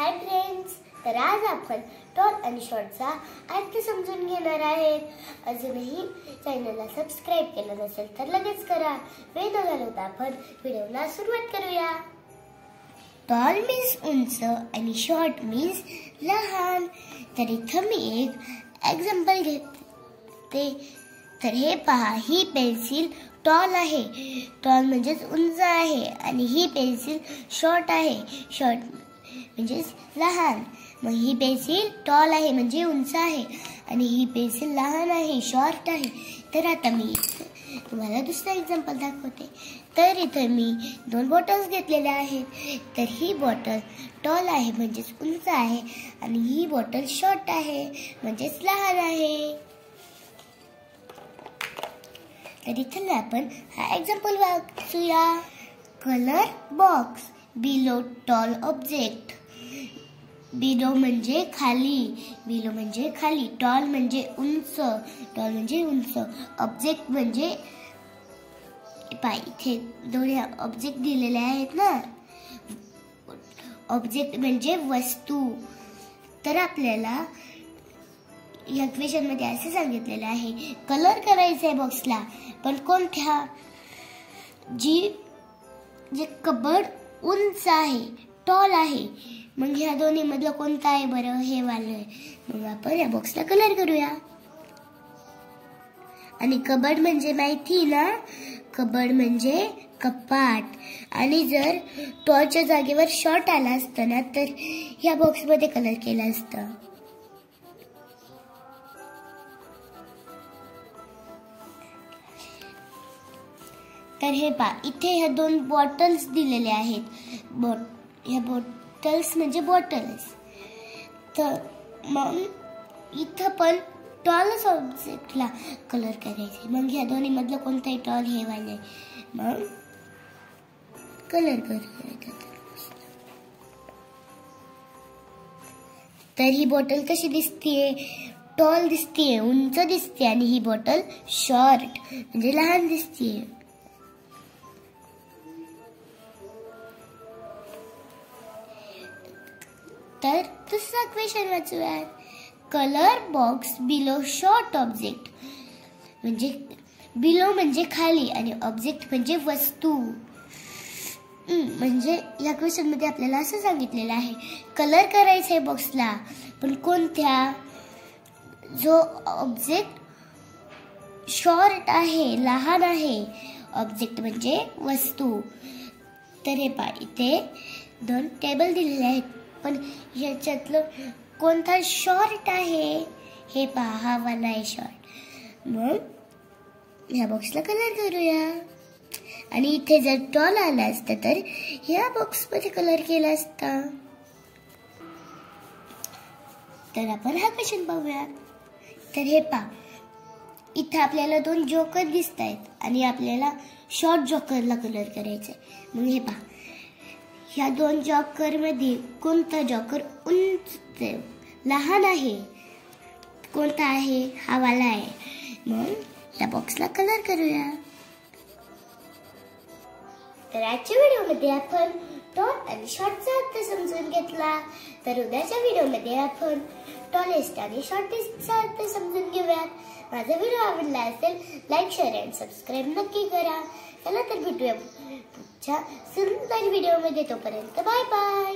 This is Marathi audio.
हाय फ्रेंड्स, तर आज आपण टॉल आणि शॉर्टचा अर्थ समजून घेणार आहेत. अजूनही चॅनलला सबस्क्राइब केलं नसेल तर लगेच करा. वेळ न घालवता आपण व्हिडिओला सुरुवात करूया. टॉल मीन्स उंच आणि शॉर्ट मीन्स लहान. तर इथं मी एक एक्झाम्पल घेते. तर हे पहा, ही पेन्सिल टॉल आहे. टॉल म्हणजेच उंच आहे आणि ही पेन्सिल शॉर्ट आहे. शॉर्ट म्हणजेच लहान. मग ही पेन्सिल टॉल आहे म्हणजे उंच आहे आणि ही पेन्सिल लहान आहे, शॉर्ट आहे. तर आता मी तुम्हाला दुसरा एक्झाम्पल दाखवते. तर इथे मी 2 बॉटल्स घेतलेल्या आहेत. तर ही बॉटल टॉल आहे म्हणजेच उंच आहे आणि ही बॉटल शॉर्ट आहे म्हणजेच लहान आहे. तर इथे आपण हा एक्झाम्पल वाचूया. Colour box below tall object. Below म्हणजे खाली, टॉल म्हणजे उंच, ऑब्जेक्ट म्हणजे इथे दोन्ही ऑब्जेक्ट दिलेले आहेत ना. ऑब्जेक्ट म्हणजे वस्तू. तर आपल्याला या क्वेश्चन मध्ये असं सांगितलेलं आहे, कलर करायचा आहे बॉक्सला, पण कोणत्या? जे कबड उंच आहे, टॉल आहे. मग ह्या दोन्ही मधलं कोणतं आहे बरं? हे वालं आहे. मग आपण या बॉक्सला कलर करूया. आणि कबड म्हणजे माहिती ना, कबड म्हणजे कपाट. आणि जर टॉलच्या जागेवर शॉर्ट आला असतं ना, तर ह्या बॉक्स मध्ये कलर केला असतं. तर हे पहा, इथे ह्या 2 बॉटल्स दिलेले आहेत. ह्या बॉटल्स म्हणजे बॉटल्स. तर मग इथं पण टॉलच ऑब्जेक्टला कलर करायचे. मग ह्या दोन्ही मधलं कोणताही टॉल हे वाले, मग कलर करायचा. तर ही बॉटल कशी दिसतीये? टॉल दिसतीये, उंच दिसते. आणि ही बॉटल शॉर्ट म्हणजे लहान दिसतीये. तर दुसरा क्वेश्चन वाचूया. Colour box below short object. म्हणजे बिलो म्हणजे खाली आणि ऑब्जेक्ट म्हणजे वस्तू. म्हणजे या क्वेश्चन मध्ये आपल्याला असं सांगितलेलं आहे, कलर करायचंय बॉक्सला, पण कोणत्या? जो ऑब्जेक्ट शॉर्ट आहे, लहान आहे. ऑब्जेक्ट म्हणजे वस्तू. तर हे पहा, इथे 2 टेबल दिलेले आहेत, पण ह्याच्यातलं कोणता शॉर्ट आहे? हे पहा, हा वाला आहे शॉर्ट. मग ह्या बॉक्सला कलर करूया. आणि इथे जर टॉल आला असता तर ह्या बॉक्स मध्ये कलर केला असता. तर आपण हा क्वेश्चन पाहूया. तर हे पहा, इथे आपल्याला 2 जोकर दिसत आहेत आणि आपल्याला शॉर्ट जोकरला कलर करायचंय. मग हे पहा, ह्या 2 जॉकर मध्ये कोणता जॉकर उंच लहान आहे? कोणता आहे? हा वाला आहे. मग त्या बॉक्सला कलर करूया. तर आजच्या व्हिडिओमध्ये आपण टॉल आणि शॉर्टचा अर्थ समजून घेतला. तर उद्याच्या व्हिडिओमध्ये आपण टॉलेस्ट आणि शॉर्टेस्टचा अर्थ समजून घेऊयात. माझा व्हिडिओ आवडला असेल लाईक, शेअर आणि सबस्क्राईब नक्की करा. चला तर भेटूया पुढच्या सुंदर व्हिडिओमध्ये. तोपर्यंत बाय बाय.